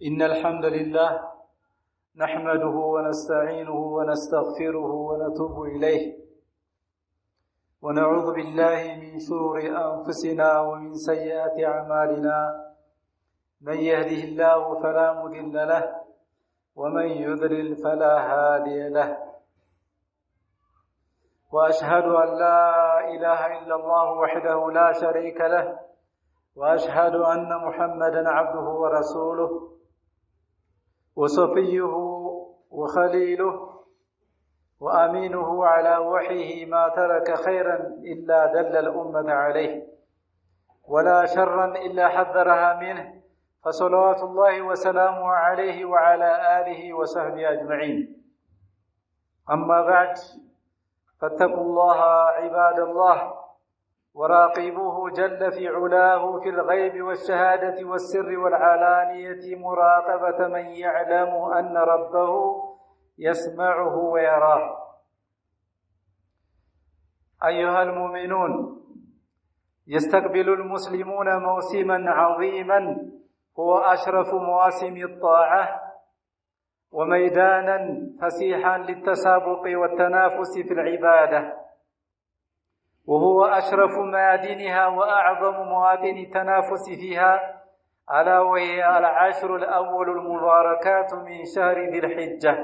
إن الحمد لله نحمده ونستعينه ونستغفره ونتوب إليه ونعوذ بالله من شرور أنفسنا ومن سيئات أعمالنا من يهده الله فلا مضل له ومن يضلل فلا هادي له وأشهد أن لا إله إلا الله وحده لا شريك له وأشهد أن محمدا عبده ورسوله وصفيه وخليله وأمينه على وحيه ما ترك خيرا إلا دل الأمة عليه ولا شرا إلا حذرها منه فصلوات الله وسلامه عليه وعلى آله وصحبه أجمعين. أما بعد فاتقوا الله عباد الله وراقبوه جل في علاه في الغيب والشهادة والسر والعلانية مراقبة من يعلم أن ربه يسمعه ويراه. أيها المؤمنون، يستقبل المسلمون موسما عظيما هو أشرف مواسم الطاعة وميدانا فسيحا للتسابق والتنافس في العبادة، وهو أشرف ميادينها وأعظم مواطن التنافس فيها، ألا وهي العشر الأول المباركات من شهر ذي الحجة،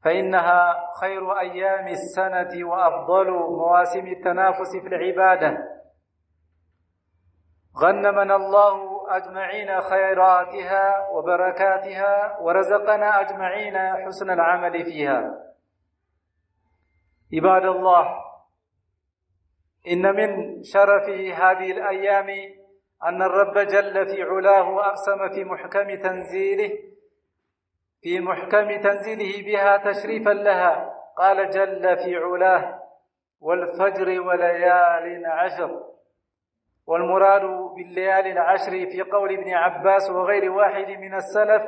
فإنها خير أيام السنة وأفضل مواسم التنافس في العبادة. غنمنا الله أجمعين خيراتها وبركاتها ورزقنا أجمعين حسن العمل فيها. عباد الله، إن من شرف هذه الأيام أن الرب جل في علاه أقسم في محكم تنزيله بها تشريفا لها، قال جل في علاه: والفجر وليال عشر. والمراد بالليالي العشر في قول ابن عباس وغير واحد من السلف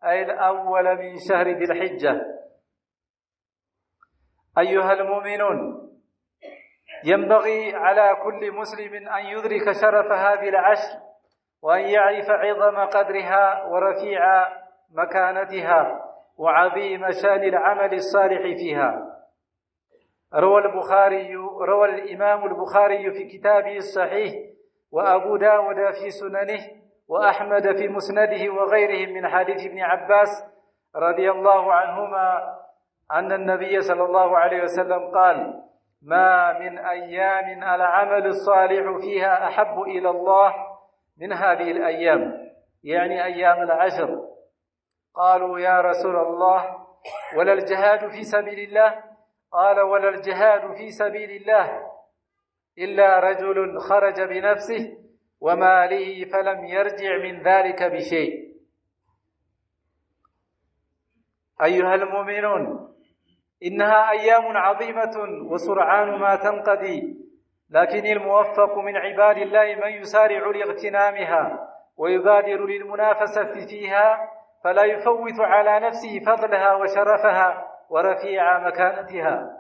أي الأول من شهر ذي الحجة. أيها المؤمنون، ينبغي على كل مسلم أن يدرك شرف هذه العشر وأن يعرف عظم قدرها ورفيع مكانتها وعظيم شأن العمل الصالح فيها. روى الإمام البخاري في كتابه الصحيح، وأبو داود في سننه، وأحمد في مسنده وغيرهم من حديث ابن عباس رضي الله عنهما أن النبي صلى الله عليه وسلم قال: ما من أيام العمل الصالح فيها أحب إلى الله من هذه الأيام، يعني أيام العشر. قالوا: يا رسول الله، ولا الجهاد في سبيل الله؟ قال: ولا الجهاد في سبيل الله إلا رجل خرج بنفسه وماله فلم يرجع من ذلك بشيء. أيها المؤمنون، إنها أيام عظيمة وسرعان ما تنقضي، لكن الموفق من عباد الله من يسارع لاغتنامها ويبادر للمنافسة فيها، فلا يفوت على نفسه فضلها وشرفها ورفيع مكانتها،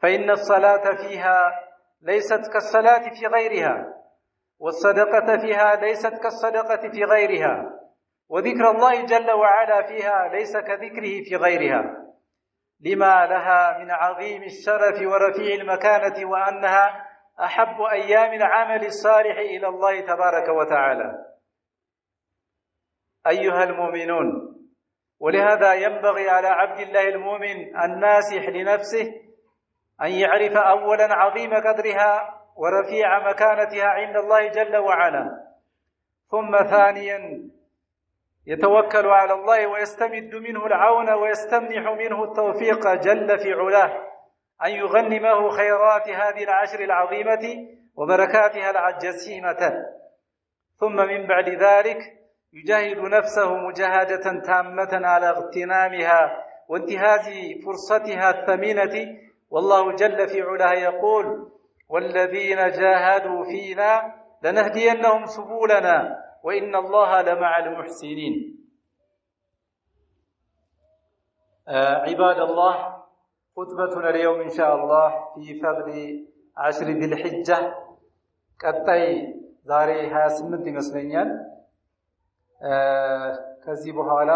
فإن الصلاة فيها ليست كالصلاة في غيرها، والصدقة فيها ليست كالصدقة في غيرها، وذكر الله جل وعلا فيها ليس كذكره في غيرها، لما لها من عظيم الشرف ورفيع المكانة، وأنها أحب أيام العمل الصالح إلى الله تبارك وتعالى. أيها المؤمنون، ولهذا ينبغي على عبد الله المؤمن الناصح لنفسه أن يعرف أولا عظيم قدرها ورفيع مكانتها عند الله جل وعلا، ثم ثانيا يتوكل على الله ويستمد منه العون ويستمنح منه التوفيق جل في علاه أن يغنمه خيرات هذه العشر العظيمة وبركاتها الجسيمة، ثم من بعد ذلك يجاهد نفسه مجاهدة تامة على اغتنامها وانتهاز فرصتها الثمينة. والله جل في علاه يقول: والذين جاهدوا فينا لنهدينهم سبلنا وإن الله لمع المحسنين. عباد الله، خطبتنا اليوم إن شاء الله في فضل عشر ذي الحجة ቀጣይ ዛሬ 28 ይመስለኛል ከዚህ በኋላ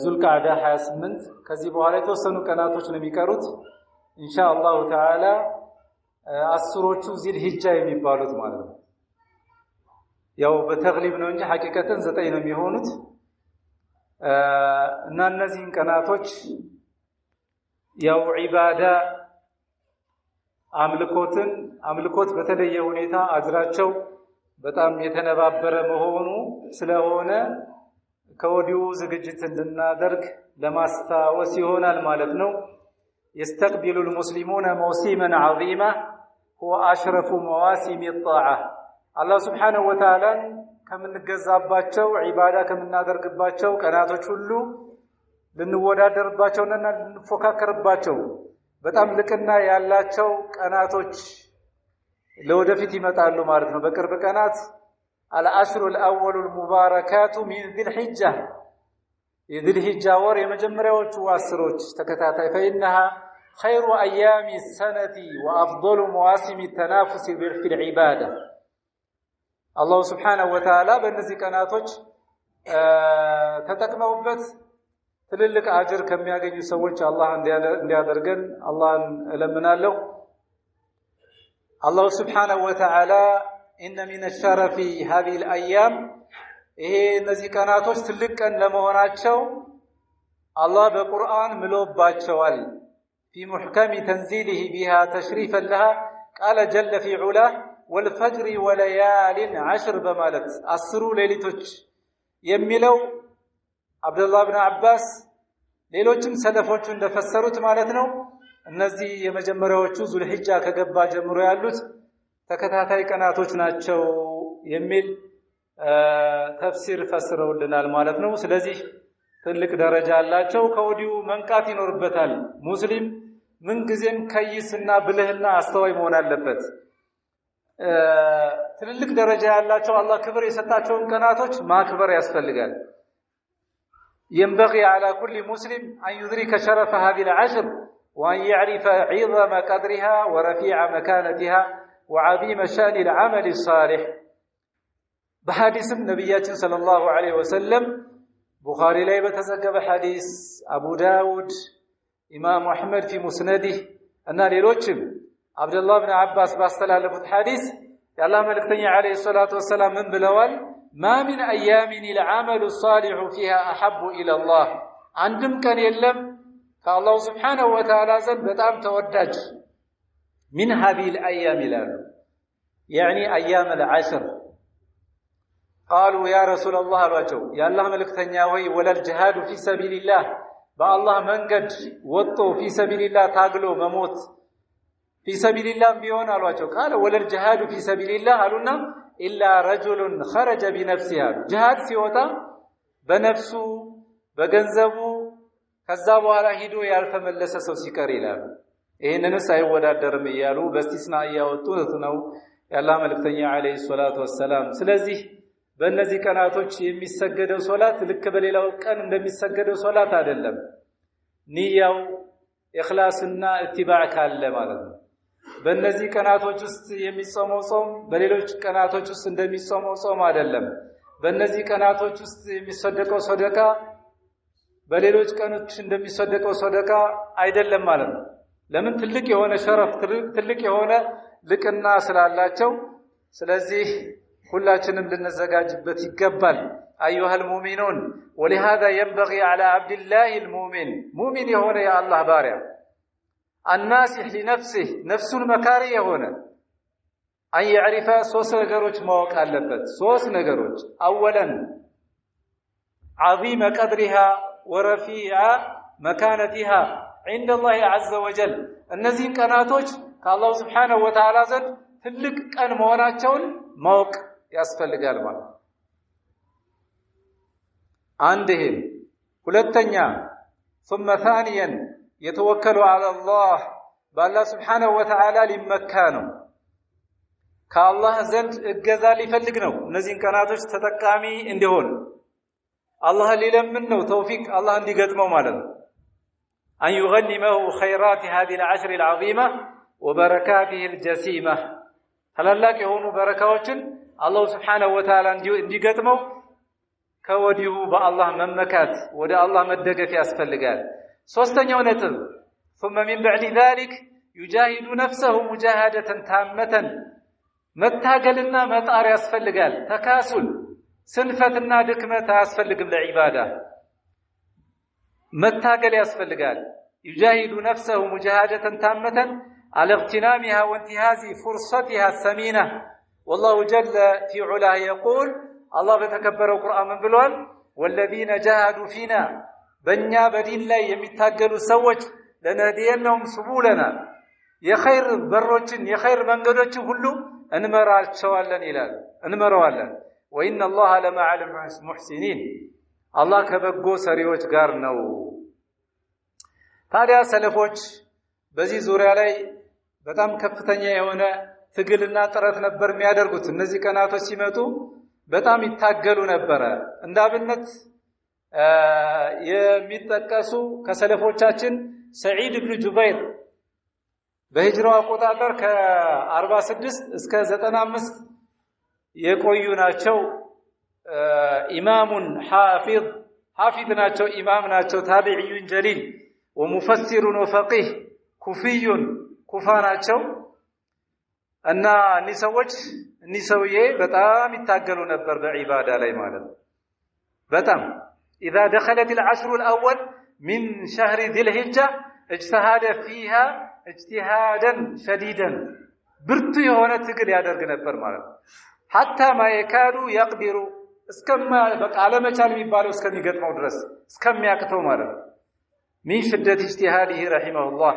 ዙልቃዕዳ 28 ከዚህ በኋላ የተወሰኑ ቀናቶች ነው የሚቀሩት ኢንሻአላህ ተዓላ አስሮቹ ዚልሂጃ የሚባሉት ማለት ነው። ያው በተግሊብ ነው እንጂ ሐቂቀተን 9 ነው የሚሆኑት እና እነዚህን ቀናቶች ያው ዒባዳ አምልኮት በተለየ ሁኔታ አጅራቸው በጣም የተነባበረ መሆኑ ስለሆነ ከወዲሁ ዝግጅት እንድናደርግ ለማስታወስ ይሆናል ማለት ነው። يستقبل المسلمون موسما عظيما هو أشرف مواسم الطاعة الله سبحانه وتعالى ከምንገዛባቸው ዒባዳ ከምናደርግባቸው ቀናቶች ሁሉ ልንወዳደርባቸውና ልንፎካከርባቸው በጣም ልቅና ያላቸው ቀናቶች ለወደፊት ይመጣሉ ማለት ነው። በቅርብ ቀናት العشر الأول المباركات من ذي الحجة ذي الحجة ወር የመጀመሪያዎቹ አስሮች ተከታታይ فإنها خير أيام السنة وأفضل مواسم التنافس في العبادة الله سبحانه وتعالى በእነዚህ ቀናቶች ተጠቅመውበት ትልልቅ አጅር ከሚያገኙ ሰዎች አላህ እንዲያደርገን አላህን እለምናለሁ። الله سبحانه وتعالى إن من الشرف هذه الأيام ይሄ እነዚህ ቀናቶች ትልቅ ቀን ለመሆናቸው አላህ በቁርአን ምሎባቸዋል في محكم تنزيله بها تشريفا لها قال جل في علاه والفجر وليال عشر በማለት አስሩ ሌሊቶች የሚለው አብዱላህ ኢብኑ አባስ ሌሎችም ሰለፎቹ እንደፈሰሩት ማለት ነው። እነዚህ የመጀመሪያዎቹ ዙልሂጃ ከገባ ጀምሮ ያሉት ተከታታይ ቀናቶች ናቸው የሚል ተፍሲር ፈስረውልናል ማለት ነው። ስለዚህ ትልቅ ደረጃ አላቸው። ከወዲሁ መንቃት ይኖርበታል። ሙስሊም ምን ጊዜም ከይስና ብልህና አስተዋይ መሆን አለበት። ትልልቅ ደረጃ ያላቸው አላህ ክብር የሰጣቸውን ቀናቶች ማክበር ያስፈልጋል። ينبغي على كل مسلم أن يدرك شرف هذه العشر وأن يعرف عظم قدرها ورفيع مكانتها وعظيم شأن العمل الصالح. بحديث النبي صلى الله عليه وسلم بخاري لا يتزكى حديث أبو داود إمام أحمد في مسنده أن ليلوتشم عبد الله بن عباس باستلالف الحديث يا الله ملكتني عليه الصلاة والسلام من بلوال ما من أيام العمل الصالح فيها أحب إلى الله عندم كان يلم فالله سبحانه وتعالى زن بتام تودج من هذه الأيام يعني أيام العشر. قالوا يا رسول الله الوجو يا الله ملكتني ولا الجهاد في سبيل الله بالله منقد وطو في سبيل الله تاقلو مموت في سبيل الله بيون الوجو قال ولا الجهاد في سبيل الله قالوا إلا رجل خرج بنفسه جهاد ሲወጣ በነፍሱ በገንዘቡ ከዛ በኋላ ሄዶ ያልተመለሰ ሰው ሲቀር ይላል። ይሄንንስ አይወዳደርም እያሉ በስቲስና ያወጡት ነው የአላህ መልእክተኛ አለይሂ ሰላቱ ወሰለም። ስለዚህ በእነዚህ ቀናቶች የሚሰገደው ሶላት ልክ በሌላው ቀን እንደሚሰገደው ሶላት አይደለም። ንያው ኢኽላስና ኢትባዕ ካለ ማለት ነው። በእነዚህ ቀናቶች ውስጥ የሚጾመው ጾም በሌሎች ቀናቶች ውስጥ እንደሚጾመው ጾም አይደለም። በእነዚህ ቀናቶች ውስጥ የሚሰደቀው ሰደቃ በሌሎች ቀኖች እንደሚሰደቀው ሰደቃ አይደለም ማለት ነው። ለምን? ትልቅ የሆነ ሸረፍ ትልቅ የሆነ ልቅና ስላላቸው። ስለዚህ ሁላችንም ልንዘጋጅበት ይገባል። أيها المؤمنون ولهذا ينبغي على عبد الله المؤمن مؤمن يهون يا الله بارع الناصح لنفسه نفس المكاري هنا أن يعرف ሶስት ነገሮች ማወቅ አለበት። ሶስት ነገሮች أولا عظيم قدرها ورفيع مكانتها عند الله عز وجل እነዚህን ቀናቶች ከአላህ Subhanahu Wa Ta'ala ዘንድ ትልቅ ቀን መሆናቸውን ማወቅ ያስፈልጋል ማለት አንድህም ሁለተኛ ثم ثانيا يتوكل على الله بالله سبحانه وتعالى ሊመካነው ከአላህ ዘንድ እገዛ ሊፈልግ ነው። እነዚህን ቀናቶች ተጠቃሚ እንዲሆን አላህ ሊለምን ነው ተውፊቅ አላህ እንዲገጥመው ማለት ነው። أن يغنمه خيرات هذه العشر العظيمة وبركاته الجسيمة ታላላቅ የሆኑ በረካዎችን አላህ Subhanahu Wa Ta'ala እንዲገጥመው ከወዲሁ በአላህ መመካት ወደ አላህ መደገፍ ያስፈልጋል። ሶስተኛው ነጥብ ثم من بعد ذلك يجاهد نفسه مجاهدة تامة መታገልና መጣር ያስፈልጋል። ተካሱል ስንፈትና ድክመት አያስፈልግም። ለዒባዳ መታገል ያስፈልጋል። يجاهد نفسه مجاهدة تامة على اغتنامها وانتهاز فرصتها الثمينة والله جل في علاه يقول الله بتكبروا القرآن من بلوان والذين جاهدوا فينا بنيا بدين لا يمتاقلوا سوج لنهدينهم سبولنا يخير بروجن يخير منقدوجن كله እንመራዋለን وإن الله لمع المحسنين الله ከበጎ ሰሪዎች ጋር ነው። ታዲያ ሰለፎች በዚህ ዙሪያ ላይ በጣም ከፍተኛ የሆነ ትግልና ጥረት ነበር የሚያደርጉት። እነዚህ ቀናቶች ሲመጡ በጣም ይታገሉ ነበር። እንዳብነት የሚጠቀሱ ከሰለፎቻችን ሰዒድ ኢብኑ ጁበይር በሂጅራው አቆጣጠር ከ46 እስከ 95 የቆዩ ናቸው። ኢማሙን ሐፊዝ ናቸው፣ ኢማም ናቸው፣ ታቢዒዩን ጀሊል ወሙፈሲሩን ወፈቂህ ኩፊዩን ኩፋ ናቸው። እና እኒህ ሰውዬ በጣም ይታገሉ ነበር በዒባዳ ላይ ማለት ነው። በጣም إذا دخلت العشر الأول من شهر ذي الحجة اجتهد فيها اجتهادا شديدا برتو የሆነ ትግል ያደርግ ነበር ማለት ነው። حتى ما يكاد يقدر እስከማ በቃ አለመቻል የሚባለው እስከሚገጥመው ድረስ እስከሚያቅተው ማለት ነው። من شدة اجتهاده رحمه الله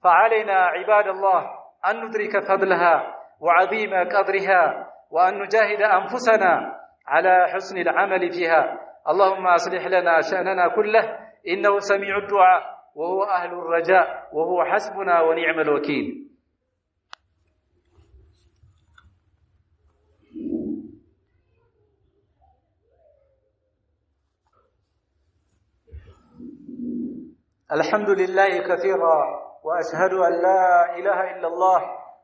فعلينا عباد الله أن ندرك فضلها وعظيم قدرها وأن نجاهد أنفسنا على حسن العمل فيها. اللهم أصلح لنا شأننا كله إنه سميع الدعاء وهو أهل الرجاء وهو حسبنا ونعم الوكيل. الحمد لله كثيرا وأشهد أن لا إله إلا الله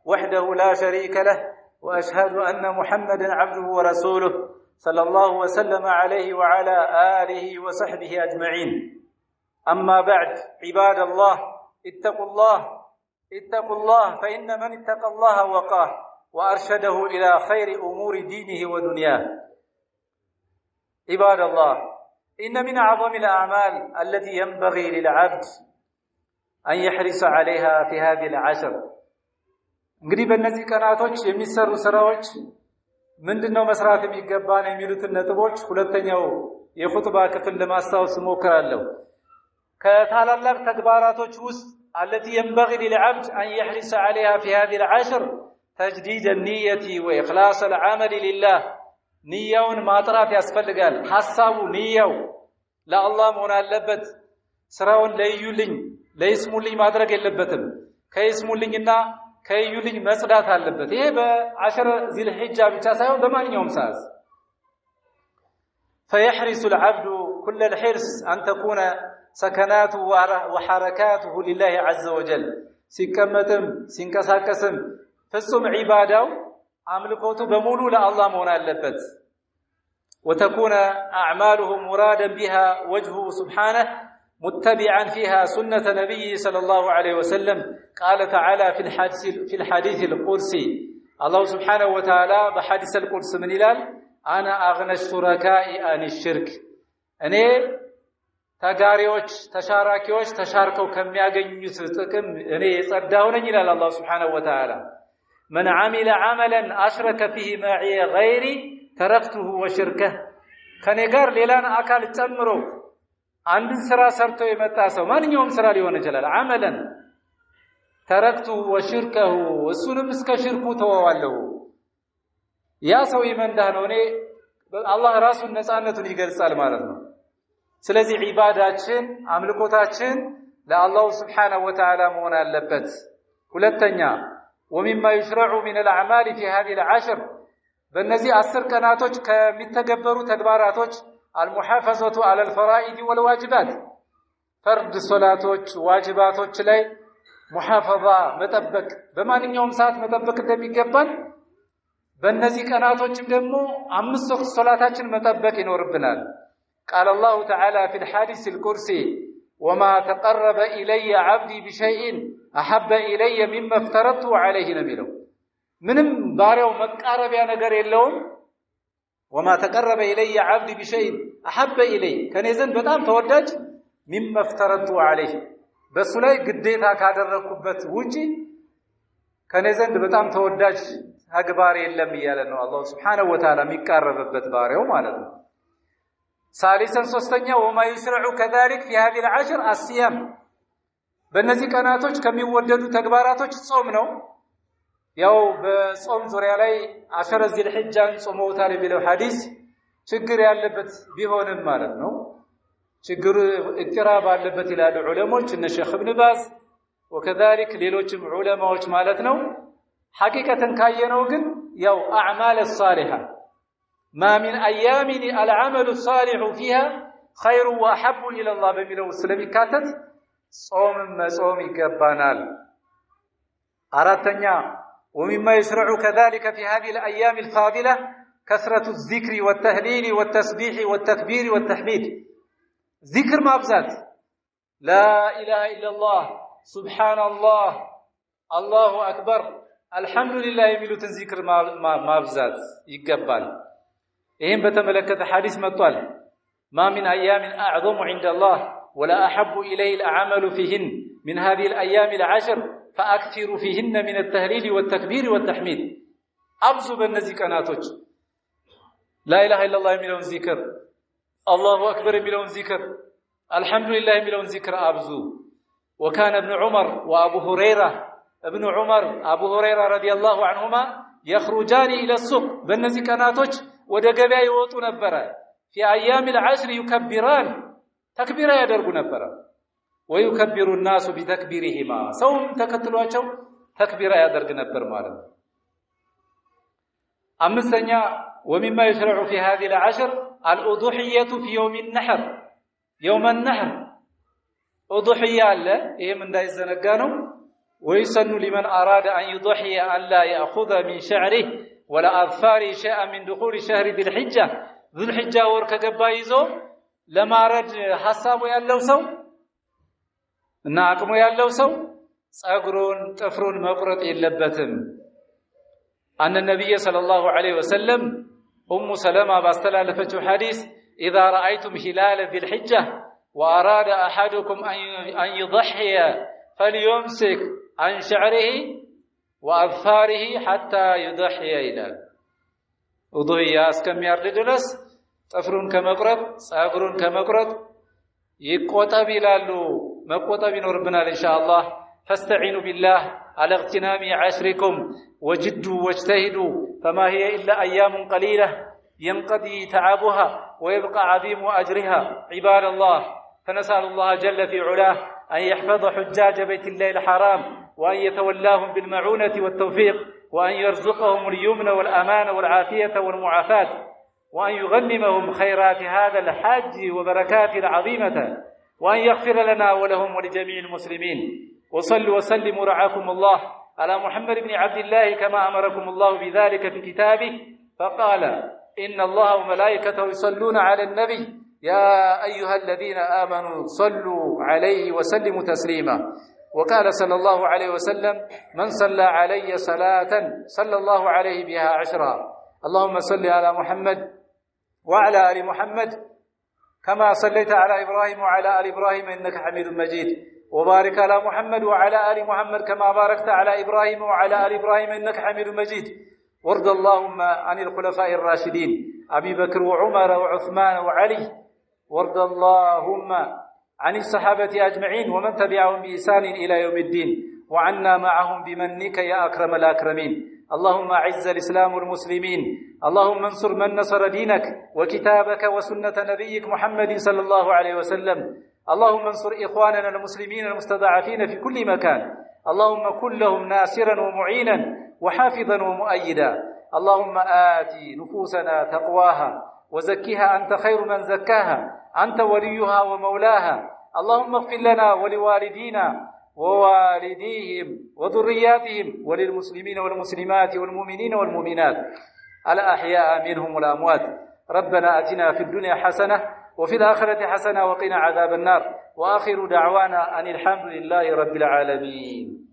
وحده لا شريك له وأشهد أن محمدا عبده ورسوله صلى الله وسلم عليه وعلى آله وصحبه أجمعين. أما بعد عباد الله اتقوا الله فإن من اتقى الله وقاه وأرشده إلى خير أمور دينه ودنياه. عباد الله إن من أعظم الأعمال التي ينبغي للعبد أن يحرص عليها في هذه العشر. እንግዲህ በእነዚህ ቀናቶች የሚሰሩ ስራዎች ምንድነው መስራት የሚገባን የሚሉትን ነጥቦች ሁለተኛው የኹጥባ ክፍል ለማስታወስ ሞክራለሁ። ከታላላቅ ተግባራቶች ውስጥ التي ينبغي للعبد أن يحرص عليها في هذه العشر تجديد النية وإخلاص العمل لله. ንያውን ማጥራት ያስፈልጋል። ሐሳቡ ንያው ለአላህ መሆን አለበት። ስራውን ለይስሙልኝ ማድረግ የለበትም። ከይስሙልኝና ከይዩልኝ መጽዳት አለበት። ይሄ በ10 ዚል ሒጃ ብቻ ሳይሆን በማንኛውም ሰዓት فيحرص العبد كل الحرص أن تكون سكناته وحركاته لله عز وجل. ሲቀመጥም ሲንቀሳቀስም ፍጹም ዒባዳው አምልኮቱ በሙሉ ለአላህ መሆን አለበት። وتكون أعماله مرادا بها وجهه سبحانه متبعا فيها سنة نبيه صلى الله عليه وسلم. قال تعالى في الحديث القدسي الله سبحانه وتعالى بحديث القدس من إلال أنا أغنى الشركاء عن الشرك. أني ተጋሪዎች ተሻራኪዎች ተሻርከው ከሚያገኙት ጥቅም እኔ የጸዳሁ ነኝ ይላል አላህ Subhanahu Wa Ta'ala. من عمل عملا أشرك فيه معي غيري تركته وشركه. ከኔ ጋር ሌላን አካል ጨምሮ አንድን ስራ ሰርቶ የመጣ ሰው ማንኛውም ስራ ሊሆን ይችላል عملا تركته وشركه እሱንም እስከ ሽርኩ ተወዋለሁ። ያ ሰው ይመንዳህ ነው። እኔ አላህ ራሱን ነፃነቱን ይገልጻል ማለት ነው። ስለዚህ ዒባዳችን አምልኮታችን ለአላህ Subhanahu Wa Ta'ala መሆን አለበት። ሁለተኛ ومما يشرع من الأعمال في هذه العشر በእነዚህ 10 ቀናቶች ከሚተገበሩ ተግባራቶች المحافظة على الفرائض والواجبات فرض ሶላቶች ዋጅባቶች ላይ ሙሐፈዛ መጠበቅ በማንኛውም ሰዓት መጠበቅ እንደሚገባን በእነዚህ ቀናቶችም ደግሞ 5 ወቅት ሶላታችን መጠበቅ ይኖርብናል قال الله تعالى في الحديث القدسي وما تقرب إلي عبدي بشيء أحب إلي مما افترضت عليه نبيله ምንም ባሪያው መቃረቢያ ነገር የለውም وما تقرب إلي عبدي بشيء أحب إلي ከኔ ዘንድ በጣም ተወዳጅ مما افترضت عليه በሱ ላይ ግዴታ ካደረኩበት ውጪ ከኔ ዘንድ በጣም ተወዳጅ ተግባር የለም ይያለ ነው አላህ Subhanahu Wa Ta'ala የሚቃረብበት ባሪያው ማለት ነው ثالثا ሶስተኛው وما يشرع كذلك في هذه العشر الصيام በእነዚህ ቀናቶች ከሚወደዱ ተግባራቶች ጾም ነው ያው በጾም ዙሪያ ላይ 10 ዚል ሒጃን ጾመውታል የሚለው ሐዲስ ችግር ያለበት ቢሆንም ማለት ነው ችግር እቅራብ አለበት ይላሉ ዑለሞች እነ ሼኽ ኢብኑ ባዝ وكذلك ሌሎችም ዑለማዎች ማለት ነው ሐቂቀተን ካየነው ግን ያው አዕማል الصالحة ما من أيام العمل الصالح فيها خير وأحب إلى الله بميلو ስለሚካተት ጾም ይገባናል አራተኛ ومما يشرع كذلك في هذه الأيام الفاضلة كثرة الذكر والتهليل والتسبيح والتكبير والتحميد ذكر مابزات لا إله إلا الله سبحان الله الله أكبر الحمد لله የሚሉትን ذكر مابزات ይገባል ይሄን በተመለከተ ሐዲስ መጥቷል ما من أيام أعظم عند الله ولا أحب إليه العمل فيهن من هذه الأيام العشر فأكثروا فيهن من التهليل والتكبير والتحميد أبزوا بالنزي كناتوج لا إله إلا الله ملون ذكر الله أكبر ملون ذكر الحمد لله ملون ذكر أبزوا وكان ابن عمر وأبو هريرة أبو هريرة رضي الله عنهما يخرجان إلى السوق بالنزي كناتوج ودقبا يوطو نبرا في أيام العشر يكبران تكبيرا يدرق نبرا ويكبر الناس بتكبيرهما سوم تكتلواچو تكبيرا يدرق نبر مالن أمسنيا ومما يشرع في هذه العشر الأضحية في يوم النحر يوم النحر أضحية الله إيه من دا يزنقانو ويسن لمن أراد أن يضحي أن لا يأخذ من شعره ولا أظفاره شيئا من دخول شهر ذي الحجة ذو الحجة وركقبا يزو لما رد حسابه يالو سو እና አቅሙ ያለው ሰው ጸጉሩን ጥፍሩን መቁረጥ የለበትም አን ነብይ ሰለላሁ ዐለይሂ ወሰለም ኡሙ ሰለማ ባስተላለፈችው ሐዲስ اذا رايتم هلال ذي الحجه واراد احدكم ان يضحي فليمسك عن شعره واظفاره حتى يضحي الى وضحيه እስከሚያርድ ድረስ ጥፍሩን ከመቁረጥ ጸጉሩን ከመቁረጥ ይቆጠብ ይላሉ መቆጠብ ይኖርብናል ኢንሻአላህ فاستعينوا بالله على اغتنام عشركم وجدوا واجتهدوا فما هي إلا أيام قليلة ينقضي تعبها ويبقى عظيم أجرها عباد الله فنسأل الله جل في علاه أن يحفظ حجاج بيت الله الحرام وأن يتولاهم بالمعونة والتوفيق وأن يرزقهم اليمن والأمان والعافية والمعافاة وأن يغنمهم خيرات هذا الحج وبركاته العظيمة وأن يغفر لنا ولهم ولجميع المسلمين وصلوا وسلموا رعاكم الله على محمد بن عبد الله كما أمركم الله بذلك في كتابه فقال إن الله وملائكته يصلون على النبي يا أيها الذين آمنوا صلوا عليه وسلموا تسليما وقال صلى الله عليه وسلم من صلى علي صلاة صلى الله عليه بها 10 اللهم صل على محمد وعلى آل محمد كما صليت على إبراهيم وعلى آل إبراهيم إنك حميد مجيد وبارك على محمد وعلى آل محمد كما باركت على إبراهيم وعلى آل إبراهيم إنك حميد مجيد وارض اللهم عن الخلفاء الراشدين أبي بكر وعمر وعثمان وعلي وارض اللهم عن الصحابة أجمعين ومن تبعهم بإحسان إلى يوم الدين وعنا معهم بمنك يا أكرم الأكرمين اللهم أعز الإسلام والمسلمين اللهم انصر من نصر دينك وكتابك وسنة نبيك محمد صلى الله عليه وسلم اللهم انصر إخواننا المسلمين المستضعفين في كل مكان اللهم كن لهم ناصرا ومعينا وحافظا ومؤيدا اللهم آت نفوسنا تقواها وزكها أنت خير من زكاها أنت وليها ومولاها اللهم اغفر لنا ولوالدينا ووالديهم وذرياتهم وللمسلمين والمسلمات والمؤمنين والمؤمنات الأحياء منهم والأموات. ربنا آتنا في الدنيا حسنة وفي الآخرة حسنة وقنا عذاب النار. وآخر دعوانا أن الحمد لله رب العالمين.